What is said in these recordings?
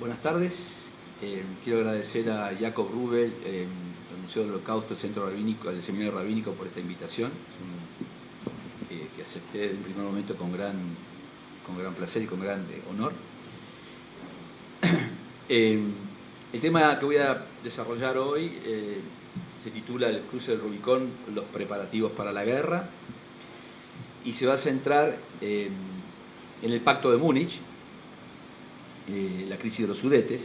Buenas tardes. Quiero agradecer a Jacob Rubel, del Museo del Holocausto, el Centro Rabínico, el Seminario Rabínico, por esta invitación, que acepté en un primer momento con gran placer y con gran honor. El tema que voy a desarrollar hoy se titula El cruce del Rubicón, los preparativos para la guerra, y se va a centrar en el Pacto de Múnich, la crisis de los Sudetes,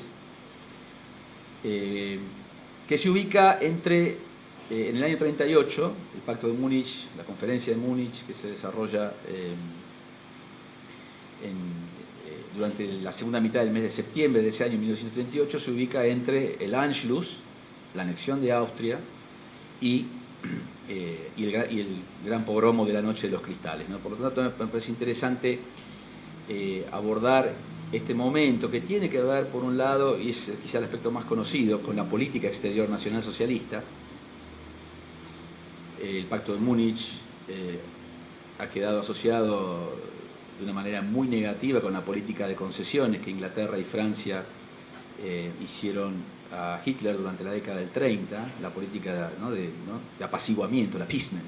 que se ubica entre, en el año 38, el Pacto de Múnich, la conferencia de Múnich, que se desarrolla durante la segunda mitad del mes de septiembre de ese año 1938, se ubica entre el Anschluss, la anexión de Austria, y el gran pogromo de la Noche de los Cristales, ¿no? Por lo tanto, me parece interesante abordar este momento, que tiene que ver, por un lado, y es quizá el aspecto más conocido, con la política exterior nacional socialista. El Pacto de Múnich ha quedado asociado de una manera muy negativa con la política de concesiones que Inglaterra y Francia hicieron a Hitler durante la década del 30, la política de apaciguamiento, la appeasement,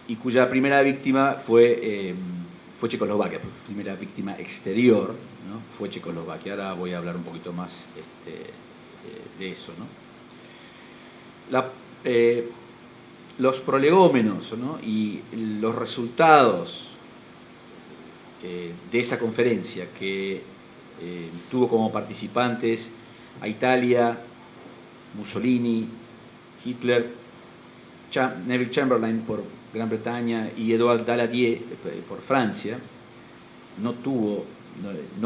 y cuya primera víctima fue Checoslovaquia, primera víctima exterior, ¿no? Fue Checoslovaquia. Ahora voy a hablar un poquito más de eso, ¿no? Los prolegómenos, ¿no? Y los resultados de esa conferencia, que tuvo como participantes a Italia, Mussolini, Hitler, Neville Chamberlain por Gran Bretaña y Edouard Daladier por Francia. No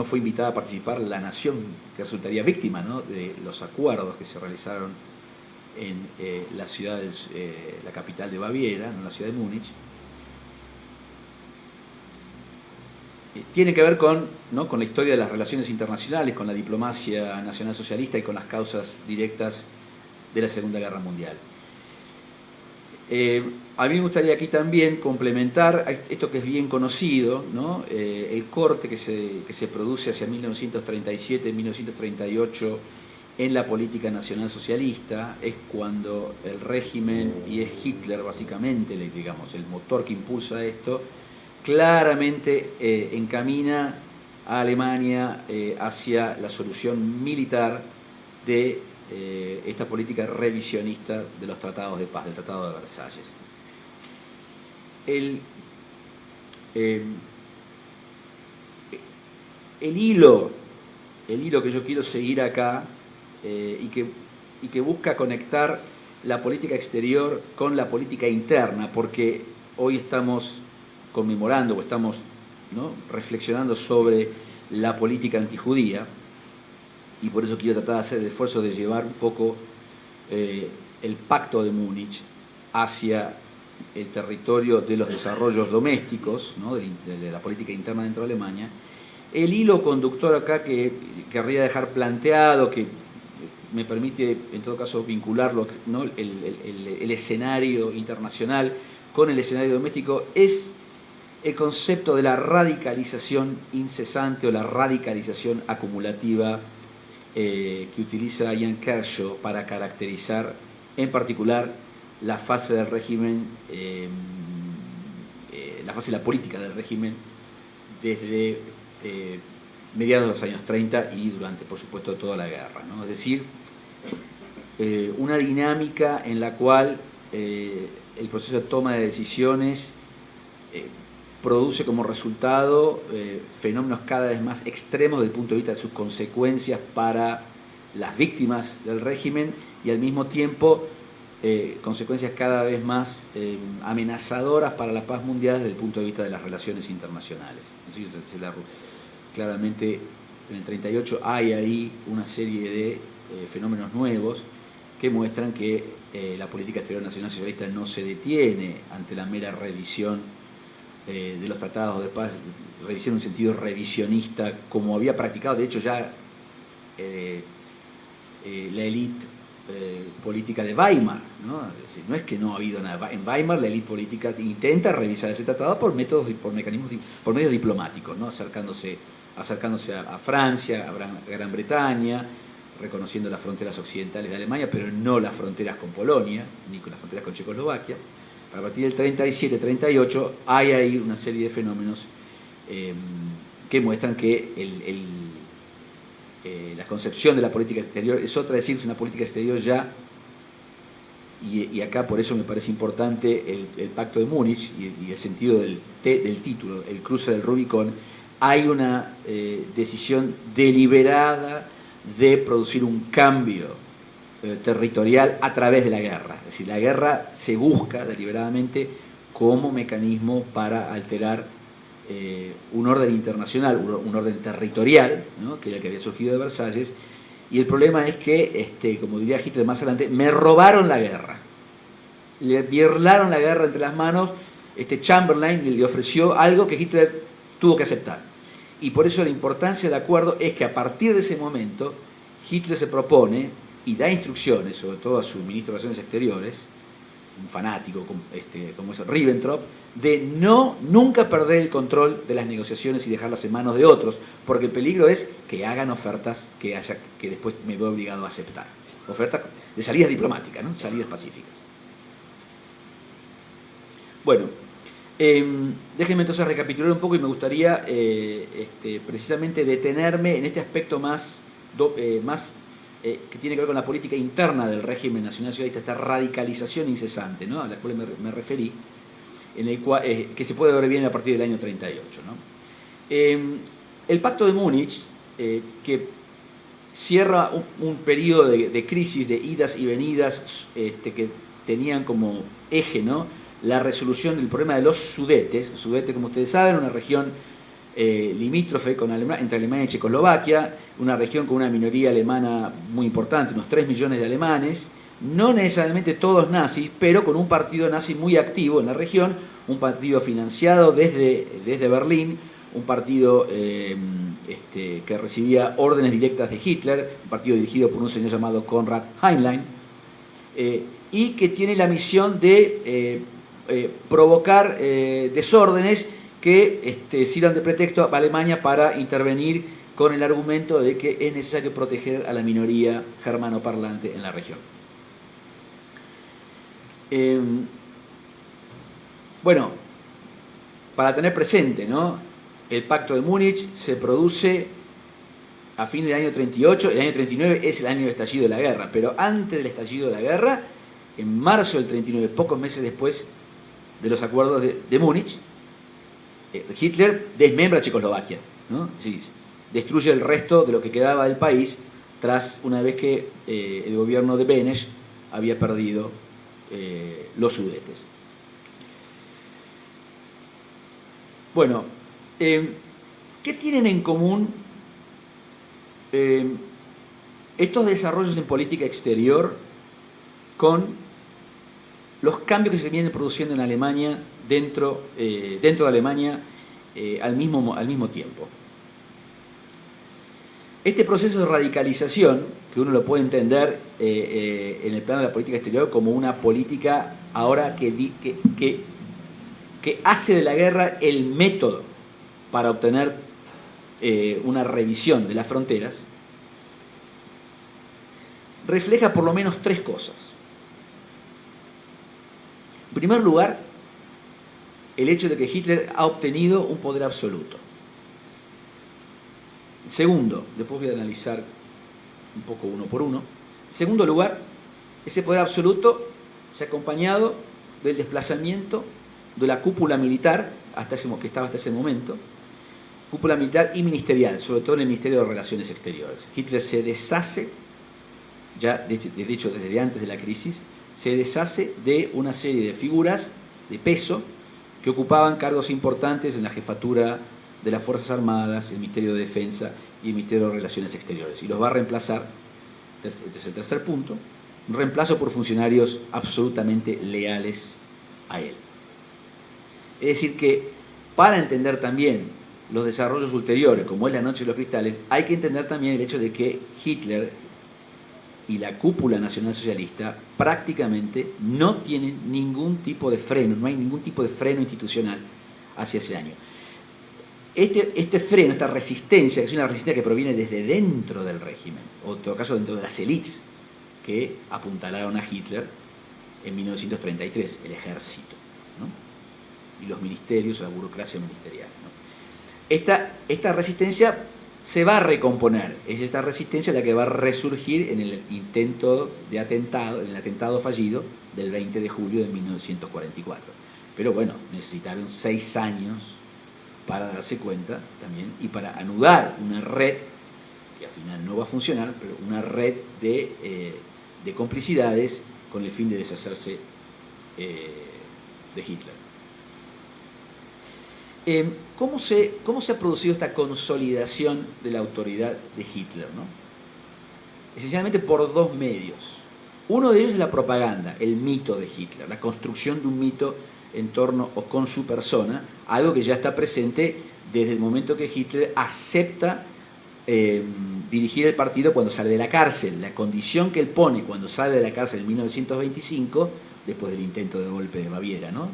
fue invitada a participar la nación que resultaría víctima, ¿no?, de los acuerdos que se realizaron en la capital de Baviera, en la ciudad de Múnich. Tiene que ver con la historia de las relaciones internacionales, con la diplomacia nacional socialista y con las causas directas de la Segunda Guerra Mundial. A mí me gustaría aquí también complementar esto que es bien conocido, ¿no? El corte que se produce hacia 1937-1938 en la política nacional socialista. Es cuando el régimen, y es Hitler básicamente, digamos, el motor que impulsa esto, claramente encamina a Alemania hacia la solución militar de esta política revisionista de los tratados de paz, del Tratado de Versalles. El hilo que yo quiero seguir acá y que busca conectar la política exterior con la política interna, porque hoy estamos conmemorando o estamos, ¿no?, reflexionando sobre la política antijudía, y por eso quiero tratar de hacer el esfuerzo de llevar un poco el Pacto de Múnich hacia el territorio de los desarrollos domésticos, ¿no?, de la política interna dentro de Alemania. El hilo conductor acá que querría dejar planteado, que me permite en todo caso vincularlo, ¿no?, el escenario internacional con el escenario doméstico, es el concepto de la radicalización incesante o la radicalización acumulativa que utiliza Ian Kershaw para caracterizar en particular la fase del régimen, la fase de la política del régimen desde mediados de los años 30 y durante, por supuesto, toda la guerra, ¿no? Es decir, una dinámica en la cual el proceso de toma de decisiones produce como resultado fenómenos cada vez más extremos desde el punto de vista de sus consecuencias para las víctimas del régimen, y al mismo tiempo consecuencias cada vez más amenazadoras para la paz mundial desde el punto de vista de las relaciones internacionales. Claramente en el 38 hay ahí una serie de fenómenos nuevos que muestran que la política exterior nacional socialista no se detiene ante la mera revisión de los tratados de paz, revisión en un sentido revisionista, como había practicado, de hecho, ya la élite política de Weimar, ¿no? Es decir, no es que no ha habido nada. En Weimar la élite política intenta revisar ese tratado por métodos, por mecanismos, por medios diplomáticos, ¿no? Acercándose a Francia, a Gran Bretaña, reconociendo las fronteras occidentales de Alemania, pero no las fronteras con Polonia, ni con las fronteras con Checoslovaquia. A partir del 37-38 hay ahí una serie de fenómenos que muestran que la concepción de la política exterior es otra, es decir, es una política exterior ya, y acá por eso me parece importante el Pacto de Múnich y el sentido del título, el cruce del Rubicón. Hay una decisión deliberada de producir un cambio territorial a través de la guerra. Es decir, la guerra se busca deliberadamente como mecanismo para alterar un orden internacional, un orden territorial, ¿no? Que era el que había surgido de Versalles, y el problema es que, como diría Hitler más adelante, me robaron la guerra, le birlaron la guerra entre las manos. Chamberlain le ofreció algo que Hitler tuvo que aceptar, y por eso la importancia del acuerdo es que a partir de ese momento Hitler se propone y da instrucciones, sobre todo a su ministro de Relaciones Exteriores, un fanático como es Ribbentrop, de nunca perder el control de las negociaciones y dejarlas en manos de otros, porque el peligro es que hagan ofertas que después me veo obligado a aceptar. Ofertas de salidas diplomáticas, ¿no? Salidas pacíficas. Bueno, déjenme entonces recapitular un poco, y me gustaría precisamente detenerme en este aspecto más que tiene que ver con la política interna del régimen nacionalsocialista, esta radicalización incesante, ¿no? A la cual me referí, en el cual, que se puede ver bien a partir del año 38, ¿no? El Pacto de Múnich, que cierra un periodo de crisis, de idas y venidas, que tenían como eje, ¿no?, la resolución del problema de los Sudetes. Sudete, como ustedes saben, una región limítrofe entre Alemania y Checoslovaquia, una región con una minoría alemana muy importante, unos 3 millones de alemanes, no necesariamente todos nazis, pero con un partido nazi muy activo en la región, un partido financiado desde Berlín, un partido que recibía órdenes directas de Hitler, un partido dirigido por un señor llamado Konrad Heinlein, y que tiene la misión de provocar desórdenes que sirvan de pretexto a Alemania para intervenir con el argumento de que es necesario proteger a la minoría germanoparlante en la región. Bueno, para tener presente, ¿no?, el Pacto de Múnich se produce a fin del año 38, el año 39 es el año del estallido de la guerra, pero antes del estallido de la guerra, en marzo del 39, pocos meses después de los acuerdos de Múnich, Hitler desmembra Checoslovaquia, ¿no? Sí, destruye el resto de lo que quedaba del país una vez que el gobierno de Beneš había perdido los Sudetes. Bueno, ¿qué tienen en común estos desarrollos en política exterior con los cambios que se vienen produciendo en Alemania, dentro de Alemania, al mismo tiempo? Este proceso de radicalización, que uno lo puede entender en el plano de la política exterior como una política ahora que hace de la guerra el método para obtener una revisión de las fronteras, refleja por lo menos tres cosas. En primer lugar, el hecho de que Hitler ha obtenido un poder absoluto. Segundo, después voy a analizar un poco uno por uno. En segundo lugar, ese poder absoluto se ha acompañado del desplazamiento de la cúpula militar que estaba hasta ese momento, cúpula militar y ministerial, sobre todo en el Ministerio de Relaciones Exteriores. Hitler se deshace, ya de hecho desde antes de la crisis, se deshace de una serie de figuras de peso que ocupaban cargos importantes en la jefatura de las Fuerzas Armadas, el Ministerio de Defensa y el Ministerio de Relaciones Exteriores, y los va a reemplazar, este es el tercer punto, un reemplazo por funcionarios absolutamente leales a él. Es decir que, para entender también los desarrollos ulteriores, como es la Noche de los Cristales, hay que entender también el hecho de que Hitler y la cúpula nacionalsocialista prácticamente no tienen ningún tipo de freno, no hay ningún tipo de freno institucional hacia ese año. Este freno, esta resistencia, que es una resistencia que proviene desde dentro del régimen, o en todo caso dentro de las élites que apuntalaron a Hitler en 1933, el ejército, ¿no? Y los ministerios, la burocracia ministerial, ¿no? Esta resistencia se va a recomponer, es esta resistencia la que va a resurgir en el intento de atentado, en el atentado fallido del 20 de julio de 1944. Pero bueno, necesitaron 6 años para darse cuenta también y para anudar una red, que al final no va a funcionar, pero una red de complicidades con el fin de deshacerse de Hitler. ¿Cómo se ha producido esta consolidación de la autoridad de Hitler, ¿no? Esencialmente por 2 medios. Uno de ellos es la propaganda, el mito de Hitler, la construcción de un mito en torno o con su persona, algo que ya está presente desde el momento que Hitler acepta dirigir el partido cuando sale de la cárcel. La condición que él pone cuando sale de la cárcel en 1925, después del intento de golpe de Baviera, ¿no?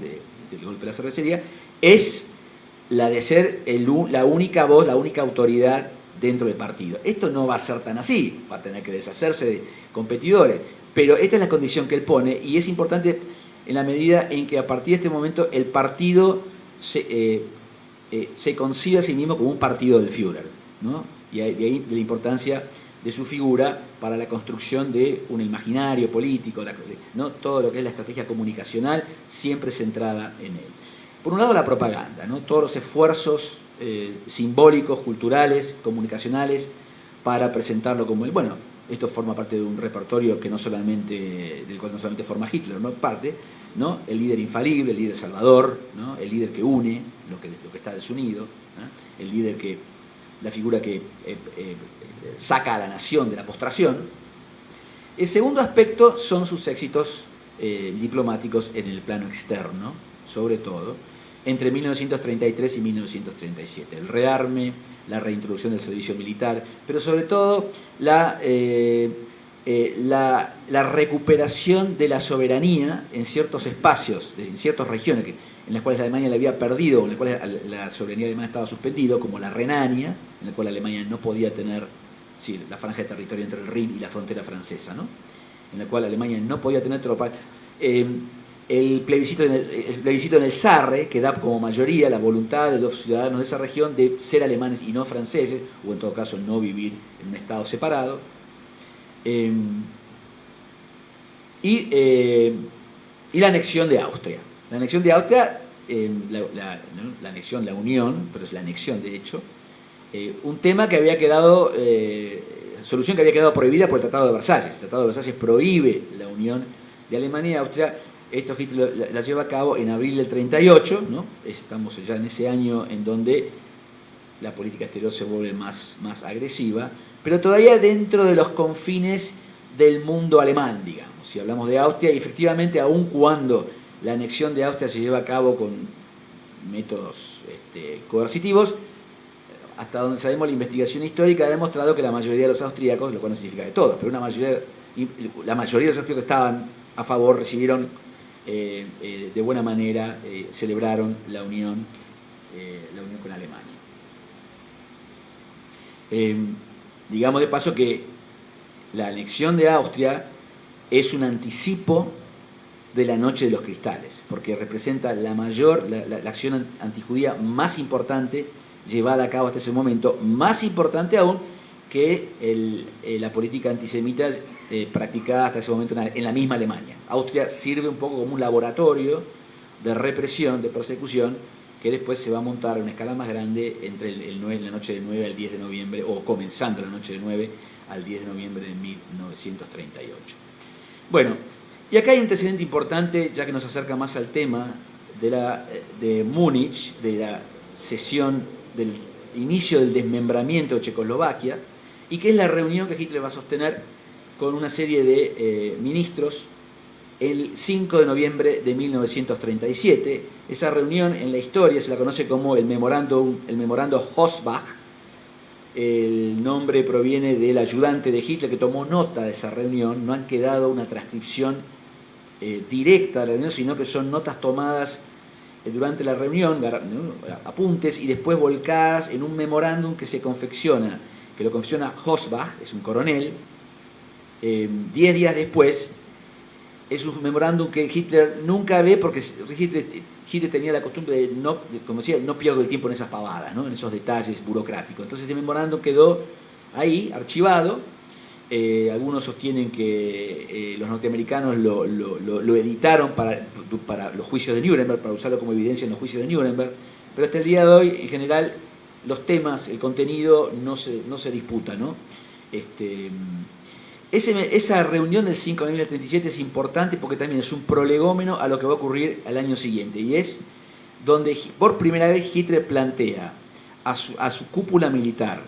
del golpe de la cervecería, es la de ser la única voz, la única autoridad dentro del partido. Esto no va a ser tan así, va a tener que deshacerse de competidores, pero esta es la condición que él pone y es importante en la medida en que a partir de este momento el partido se concibe a sí mismo como un partido del Führer, ¿no? Y de ahí de la importancia de su figura para la construcción de un imaginario político, ¿no? Todo lo que es la estrategia comunicacional siempre centrada en él. Por un lado la propaganda, ¿no? Todos los esfuerzos simbólicos, culturales, comunicacionales para presentarlo como el, bueno, esto forma parte de un repertorio que no solamente, del cual no solamente forma Hitler, no parte, ¿no? El líder infalible, el líder salvador, ¿no? El líder que une lo que está desunido, ¿no? El líder la figura que saca a la nación de la postración. El segundo aspecto son sus éxitos diplomáticos en el plano externo, sobre todo, entre 1933 y 1937. El rearme, la reintroducción del servicio militar, pero sobre todo la recuperación de la soberanía en ciertos espacios, en ciertas regiones en las cuales Alemania la había perdido, en las cuales la soberanía alemana estaba suspendido, como la Renania, en la cual Alemania no podía tener la franja de territorio entre el Rin y la frontera francesa, ¿no? En la cual Alemania no podía tener tropas. El plebiscito en el Sarre, que da como mayoría la voluntad de los ciudadanos de esa región de ser alemanes y no franceses, o en todo caso no vivir en un estado separado. Y la anexión de Austria. La anexión de Austria, la anexión, la unión, pero es la anexión de hecho, un tema que había quedado, solución que había quedado prohibida por el Tratado de Versalles. El Tratado de Versalles prohíbe la unión de Alemania y Austria. Esto Hitler la lleva a cabo en abril del 38, ¿no? Estamos ya en ese año en donde la política exterior se vuelve más agresiva, pero todavía dentro de los confines del mundo alemán, digamos. Si hablamos de Austria, y efectivamente, aun cuando la anexión de Austria se lleva a cabo con métodos coercitivos, hasta donde sabemos la investigación histórica ha demostrado que la mayoría de los austríacos, lo cual no significa de todos, pero la mayoría de los austríacos que estaban a favor recibieron de buena manera, celebraron la unión con Alemania. Digamos de paso que la anexión de Austria es un anticipo de la Noche de los Cristales, porque representa la acción antijudía más importante llevada a cabo hasta ese momento, más importante aún que la política antisemita practicada hasta ese momento en la misma Alemania. Austria sirve un poco como un laboratorio de represión, de persecución, que después se va a montar a una escala más grande entre la noche del 9 al 10 de noviembre, o comenzando la noche del 9 al 10 de noviembre de 1938. Bueno, y acá hay un antecedente importante, ya que nos acerca más al tema de Múnich, de la sesión del inicio del desmembramiento de Checoslovaquia, y que es la reunión que Hitler va a sostener con una serie de ministros el 5 de noviembre de 1937. Esa reunión en la historia se la conoce como el memorando Hossbach, El nombre proviene del ayudante de Hitler que tomó nota de esa reunión. No han quedado una transcripción directa de la reunión, sino que son notas tomadas durante la reunión, apuntes, y después volcadas en un memorándum que lo confecciona Hosbach, es un coronel, 10 días después. Es un memorándum que Hitler nunca ve, porque Hitler tenía la costumbre de como decía, no pierdo el tiempo en esas pavadas, ¿no? En esos detalles burocráticos. Entonces este memorándum quedó ahí, archivado. Algunos sostienen que los norteamericanos lo editaron para los juicios de Nuremberg, para usarlo como evidencia en los juicios de Nuremberg, pero hasta el día de hoy, en general, los temas, el contenido no se disputa, ¿no? Esa reunión del 5 de abril del 37 es importante porque también es un prolegómeno a lo que va a ocurrir al año siguiente, y es donde por primera vez Hitler plantea a su cúpula militar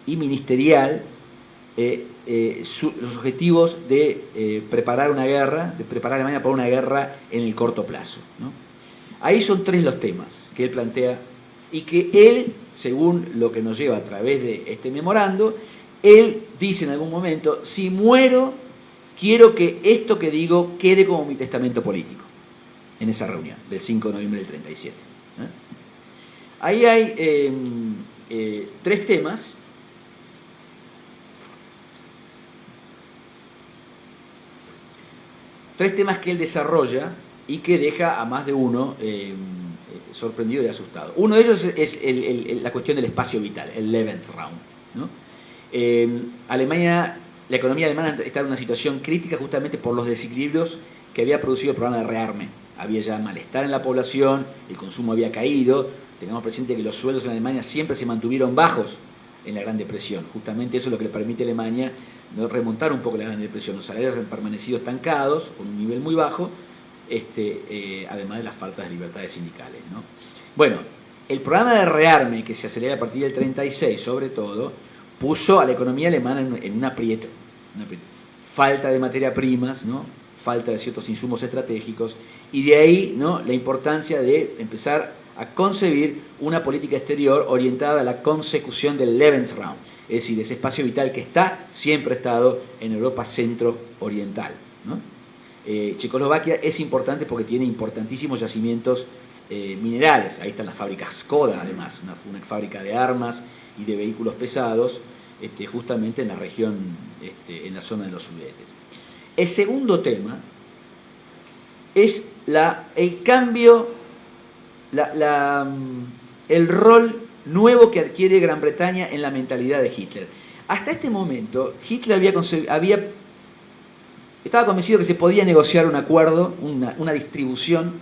y ministerial los objetivos de preparar una guerra, de preparar a Alemania para una guerra en el corto plazo, ¿no? Ahí son 3 los temas que él plantea y que él, según lo que nos lleva a través de este memorando, él dice en algún momento: si muero, quiero que esto que digo quede como mi testamento político, en esa reunión del 5 de noviembre del 37. Ahí hay 3 temas. Tres temas que él desarrolla y que deja a más de uno sorprendido y asustado. Uno de ellos es la cuestión del espacio vital, el Lebensraum, ¿no? Alemania, la economía alemana está en una situación crítica justamente por los desequilibrios que había producido el programa de rearme. Había ya malestar en la población, el consumo había caído. Tengamos presente que los sueldos en Alemania siempre se mantuvieron bajos en la Gran Depresión. Justamente eso es lo que le permite a Alemania remontar un poco la Gran Depresión. Los salarios han permanecido estancados, con un nivel muy bajo, además de las faltas de libertades sindicales, ¿no? Bueno, el programa de rearme, que se acelera a partir del 36 sobre todo, puso a la economía alemana en un aprieto. Falta de materia primas, ¿no? Falta de ciertos insumos estratégicos, y de ahí, ¿no?, la importancia de empezar a concebir una política exterior orientada a la consecución del Lebensraum, es decir, ese espacio vital que siempre ha estado en Europa centro-oriental, ¿no? Checoslovaquia es importante porque tiene importantísimos yacimientos minerales. Ahí están las fábricas Skoda, además, una fábrica de armas y de vehículos pesados, justamente en la región, en la zona de los Sudetes. El segundo tema es el cambio, el rol nuevo que adquiere Gran Bretaña en la mentalidad de Hitler. Hasta este momento, Hitler estaba convencido que se podía negociar un acuerdo, una distribución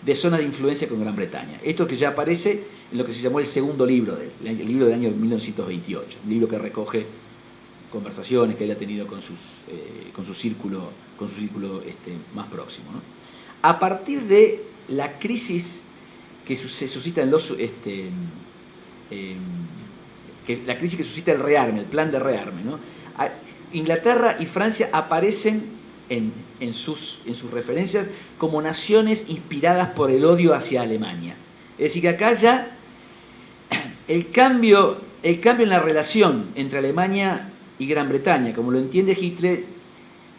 de zonas de influencia con Gran Bretaña. Esto que ya aparece en lo que se llamó el segundo libro, el libro del año 1928, un libro que recoge conversaciones que él ha tenido con su círculo más próximo, ¿no? A partir de la crisis que se suscita la crisis que suscita el rearme, el plan de rearme, ¿no? Inglaterra y Francia aparecen en sus referencias como naciones inspiradas por el odio hacia Alemania. Es decir, que acá ya el cambio en la relación entre Alemania y Gran Bretaña, como lo entiende Hitler,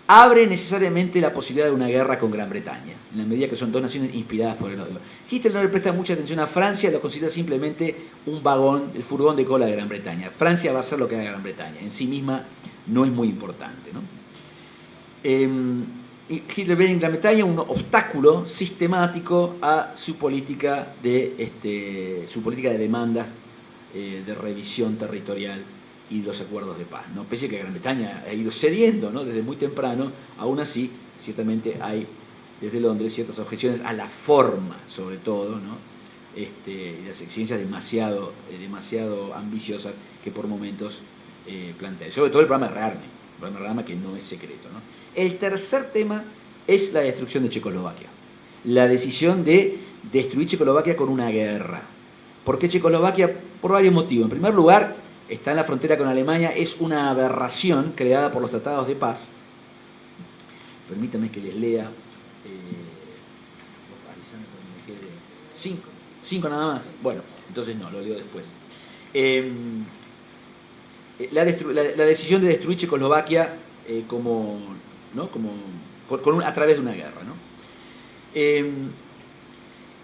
abre necesariamente la posibilidad de una guerra con Gran Bretaña, en la medida que son 2 naciones inspiradas por el odio. Hitler no le presta mucha atención a Francia, lo considera simplemente un vagón, el furgón de cola de Gran Bretaña. Francia va a hacer lo que haga Gran Bretaña, en sí misma no es muy importante, ¿no? Hitler ve en Gran Bretaña un obstáculo sistemático a su política de demanda, de revisión territorial y los acuerdos de paz, ¿no? Pese a que Gran Bretaña ha ido cediendo, ¿no?, desde muy temprano, aún así, ciertamente hay desde Londres ciertas objeciones a la forma, sobre todo, ¿no? Las exigencias demasiado ambiciosas que por momentos plantea. Sobre todo el programa de rearme, que no es secreto, ¿no? El tercer tema es la destrucción de Checoslovaquia. La decisión de destruir Checoslovaquia con una guerra. ¿Por qué Checoslovaquia? Por varios motivos. En primer lugar, está en la frontera con Alemania, es una aberración creada por los tratados de paz. Permítanme que les lea. Cinco nada más. Bueno, entonces no, lo leo después. la decisión de destruir Checoslovaquia como, ¿no? como, a través de una guerra, ¿no?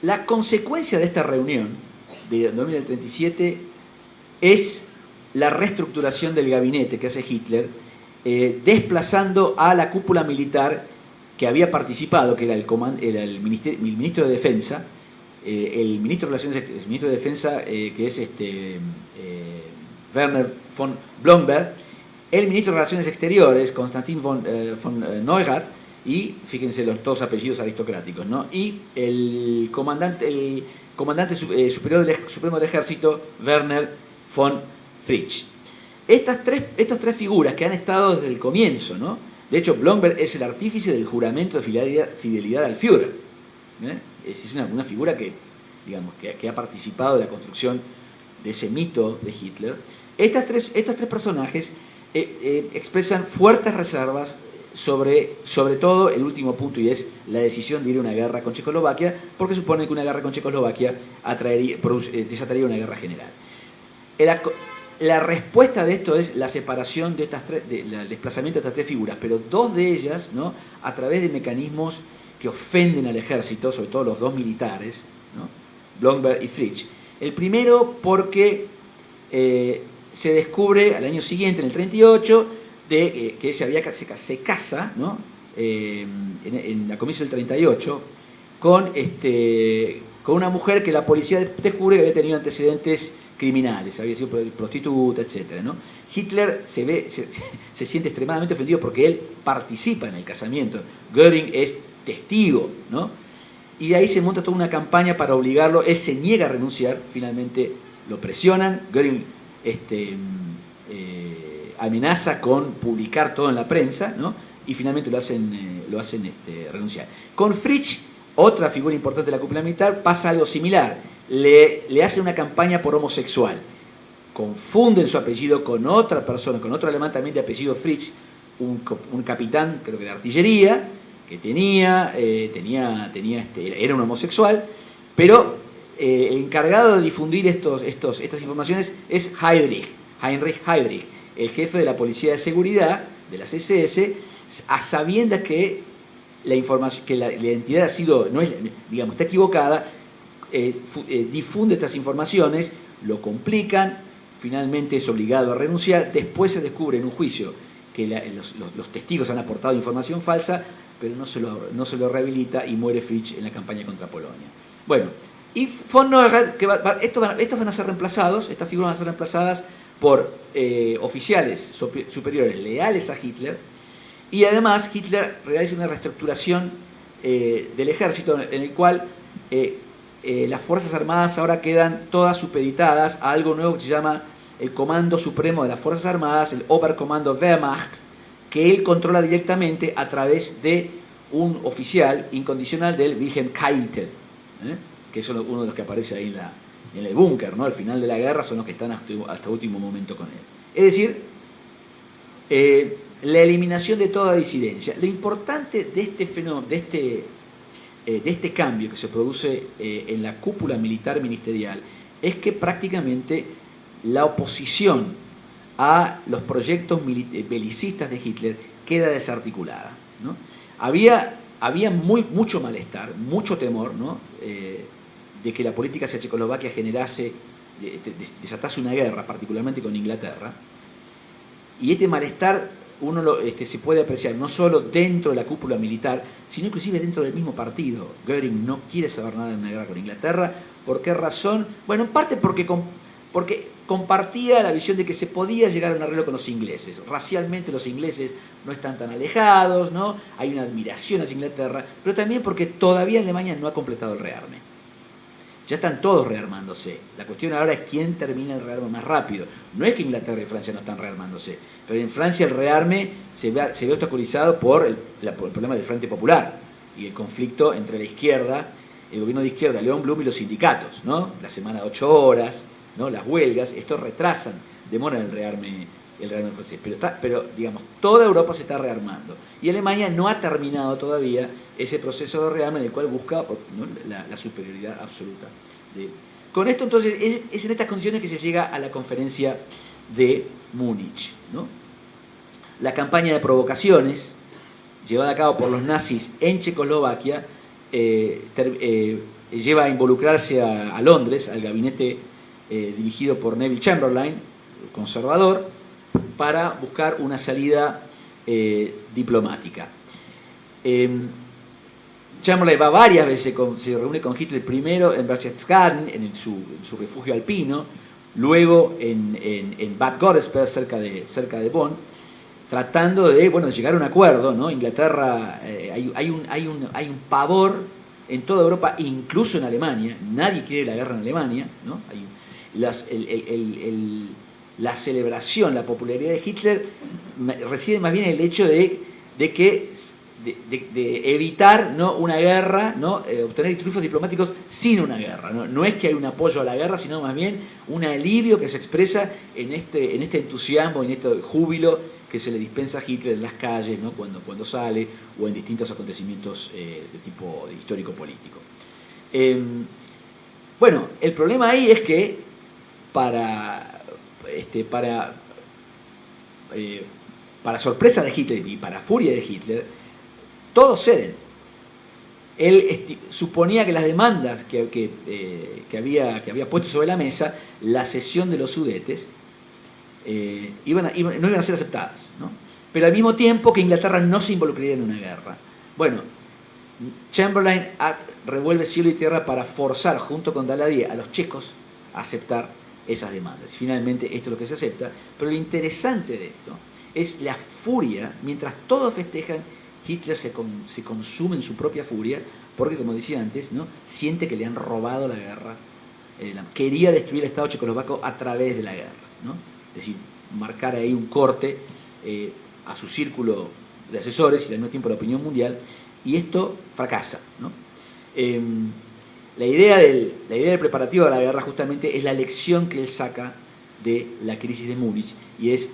La consecuencia de esta reunión de noviembre del 37 es la reestructuración del gabinete que hace Hitler, desplazando a la cúpula militar que había participado, que era el ministro de Defensa, el ministro de Defensa que es Werner von Blomberg, el ministro de Relaciones Exteriores, Konstantin von Neurath, y fíjense los dos apellidos aristocráticos, ¿no? Y el comandante superior supremo del ejército, Werner von Fritsch. Estas tres figuras que han estado desde el comienzo, ¿no? De hecho, Blomberg es el artífice del juramento de fidelidad al Führer. Es una figura que, digamos, que ha participado de la construcción de ese mito de Hitler. Estos tres personajes expresan fuertes reservas sobre todo el último punto, y es la decisión de ir a una guerra con Checoslovaquia, porque supone que una guerra con Checoslovaquia desataría una guerra general. La respuesta de esto es la separación de el desplazamiento de estas tres figuras, pero dos de ellas, ¿no?, a través de mecanismos que ofenden al ejército, sobre todo los dos militares, ¿no?, Blomberg y Fritsch. El primero porque se descubre al año siguiente, en el 38, que se casa, ¿no?, en la comienzo del 38, con una mujer que la policía descubre que había tenido antecedentes criminales, había sido prostituta, etc., ¿no? Hitler se siente extremadamente ofendido porque él participa en el casamiento. Göring es testigo, ¿no? Y de ahí se monta toda una campaña para obligarlo. Él se niega a renunciar, finalmente lo presionan. Göring amenaza con publicar todo en la prensa, ¿no? Y finalmente lo hacen renunciar. Con Fritsch, otra figura importante de la cúpula militar, pasa algo similar. Le hace una campaña por homosexual. Confunden su apellido con otra persona, con otro alemán también de apellido Fritsch, un capitán, creo que de artillería, que era un homosexual, pero el encargado de difundir estas informaciones es Heinrich Heydrich, el jefe de la policía de seguridad de las SS, a sabiendas que la información, que la identidad está equivocada, difunde estas informaciones, lo complican, finalmente es obligado a renunciar. Después se descubre en un juicio que los testigos han aportado información falsa, pero no se lo rehabilita y muere Fritsch en la campaña contra Polonia. Bueno, y von Neurath, estos van a ser reemplazados, estas figuras van a ser reemplazadas por oficiales superiores leales a Hitler, y además Hitler realiza una reestructuración del ejército en el cual las Fuerzas Armadas ahora quedan todas supeditadas a algo nuevo que se llama el Comando Supremo de las Fuerzas Armadas, el Oberkommando Wehrmacht, que él controla directamente a través de un oficial incondicional del Wilhelm Keitel, que es uno de los que aparece ahí en el búnker, ¿no? Al final de la guerra son los que están hasta último momento con él. Es decir, la eliminación de toda disidencia. Lo importante de este fenómeno, de este cambio que se produce en la cúpula militar ministerial, es que prácticamente la oposición a los proyectos belicistas de Hitler queda desarticulada, ¿no? Había mucho malestar, mucho temor, ¿no?, de que la política hacia Checoslovaquia desatase una guerra, particularmente con Inglaterra, y este malestar se puede apreciar no solo dentro de la cúpula militar, sino inclusive dentro del mismo partido. Göring no quiere saber nada de una guerra con Inglaterra. ¿Por qué razón? Bueno, en parte porque compartía la visión de que se podía llegar a un arreglo con los ingleses. Racialmente los ingleses no están tan alejados, ¿no? Hay una admiración hacia Inglaterra, pero también porque todavía Alemania no ha completado el rearme. Ya están todos rearmándose. La cuestión ahora es quién termina el rearme más rápido. No es que Inglaterra y Francia no están rearmándose, pero en Francia el rearme se ve obstaculizado por el problema del Frente Popular y el conflicto entre la izquierda, el gobierno de izquierda, Leon Blum, y los sindicatos, ¿no? La semana de 8 horas, ¿no?, las huelgas, esto retrasan, demoran el rearme francés. Pero digamos, toda Europa se está rearmando. Y Alemania no ha terminado todavía ese proceso de rearme en el cual busca, ¿no?, la superioridad absoluta. Con esto entonces es en estas condiciones que se llega a la conferencia de Múnich, ¿no? La campaña de provocaciones llevada a cabo por los nazis en Checoslovaquia lleva a involucrarse a Londres, al gabinete dirigido por Neville Chamberlain, conservador, para buscar una salida diplomática. Chamberlain va varias veces, se reúne con Hitler primero en Berchtesgaden, en su refugio alpino, luego en Bad Godesberg, cerca de Bonn, tratando de llegar a un acuerdo, ¿no? Inglaterra, hay un pavor en toda Europa, incluso en Alemania, nadie quiere la guerra en Alemania, ¿no? La celebración, la popularidad de Hitler reside más bien en el hecho de evitar, ¿no?, una guerra, ¿no?, obtener triunfos diplomáticos sin una guerra. No es que hay un apoyo a la guerra, sino más bien un alivio que se expresa en este entusiasmo, en este júbilo que se le dispensa a Hitler en las calles, ¿no?, cuando sale, o en distintos acontecimientos de tipo histórico-político. Bueno, el problema ahí es que para sorpresa de Hitler y para furia de Hitler, todos ceden. Él suponía que las demandas que había puesto sobre la mesa, la cesión de los Sudetes, no iban a ser aceptadas, ¿no? Pero al mismo tiempo que Inglaterra no se involucraría en una guerra. Bueno, Chamberlain revuelve cielo y tierra para forzar, junto con Daladier, a los checos a aceptar esas demandas. Finalmente esto es lo que se acepta, pero lo interesante de esto es la furia. Mientras todos festejan, Hitler se consume en su propia furia, porque, como decía antes, ¿no?, siente que le han robado la guerra, quería destruir el Estado checoslovaco a través de la guerra, ¿no? Es decir, marcar ahí un corte a su círculo de asesores y al mismo tiempo a la opinión mundial, y esto fracasa, ¿no? La idea del preparativo de la guerra justamente es la lección que él saca de la crisis de Múnich, y es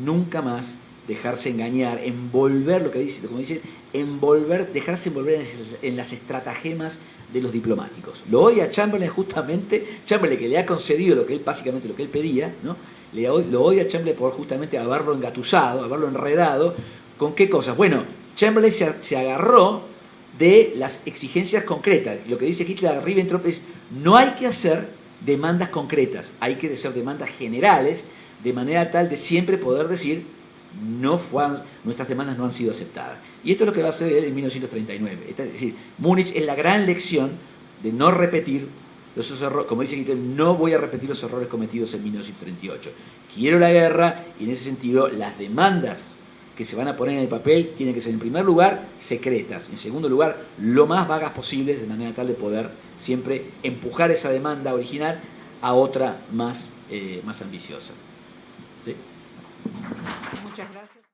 nunca más dejarse engañar, envolver, dejarse envolver en las estratagemas de los diplomáticos. Lo odia Chamberlain justamente, Chamberlain, que le ha concedido básicamente lo que él pedía, ¿no? Lo odia Chamberlain por justamente haberlo engatusado, haberlo enredado. ¿Con qué cosas? Bueno, Chamberlain se agarró de las exigencias concretas. Lo que dice Hitler a Ribbentrop es: no hay que hacer demandas concretas, hay que hacer demandas generales, de manera tal de siempre poder decir: nuestras demandas no han sido aceptadas. Y esto es lo que va a hacer él en 1939. Es decir, Múnich es la gran lección de no repetir esos errores. Como dice Hitler, no voy a repetir los errores cometidos en 1938. Quiero la guerra, y en ese sentido las demandas que se van a poner en el papel tienen que ser, en primer lugar, secretas, en segundo lugar, lo más vagas posibles, de manera tal de poder siempre empujar esa demanda original a otra más ambiciosa. ¿Sí? Muchas gracias.